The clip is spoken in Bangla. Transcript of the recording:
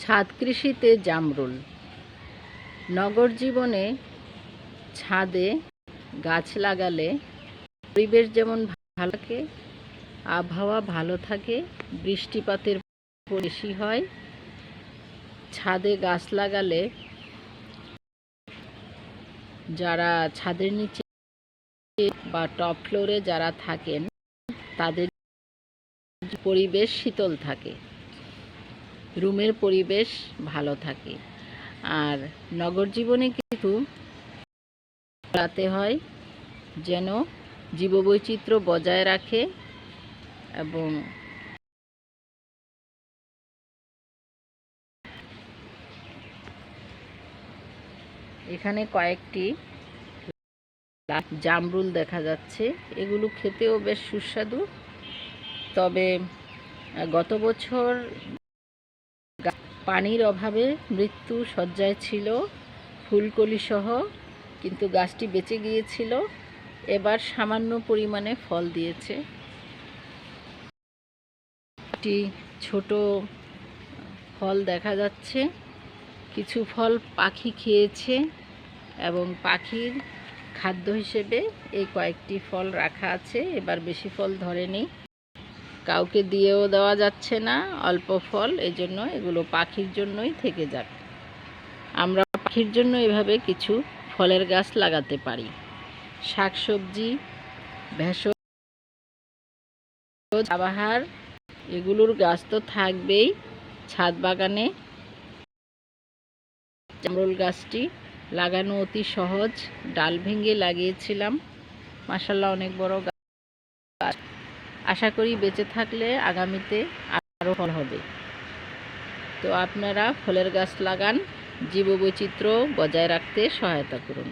ছাদ কৃষিতে জামরুল। নগর জীবনে ছাদে গাছ লাগালে পরিবেশ যেমন ভালো থাকে, আবহাওয়া ভালো থাকে, বৃষ্টিপাতের বেশি হয়। ছাদে গাছ লাগালে যারা ছাদের নিচে বা টপ ফ্লোরে যারা থাকেন তাদের পরিবেশ শীতল থাকে, রুমের পরিবেশ ভালো থাকে। আর নগর জীবনে কিন্তু লাগাতে হয় যেন জীববৈচিত্র্য বজায় রাখে এবং এখানে কয়েকটি জামরুল দেখা যাচ্ছে। এগুলো খেতেও বেশ সুস্বাদু। তবে গত বছর পানির অভাবে মৃত্যু শয্যায় ছিল ফুলকলি সহ, কিন্তু গাছটি বেঁচে গিয়েছিল। এবার সামান্য পরিমাণে ফল দিয়েছে। একটি ছোট ফল দেখা যাচ্ছে। কিছু ফল পাখি খেয়েছে এবং পাখির খাদ্য হিসেবে এই কয়েকটি ফল রাখা আছে। এবার বেশি ফল ধরেনি, কাউকে দিয়েও দেওয়া যাচ্ছে না, অল্প ফল, এজন্য এগুলো পাখির জন্যই থেকে যাক। আমরা পাখির জন্য এভাবে কিছু ফলের গাছ লাগাতে পারি। শাকসবজি, ভেষজ, পাতাবাহার এগুলোর গাছ তো থাকবেই। ছাদ বাগানে জামরুল গাছটি লাগানো অতি সহজ। ডাল ভেঙে লাগিয়েছিলাম, মাশাআল্লাহ অনেক বড় গাছ। আশা করি বেঁচে থাকলে আগামীতে আরও ফল হবে। তো আপনারা ফলের গাছ লাগান, জীববৈচিত্র্য বজায় রাখতে সহায়তা করুন।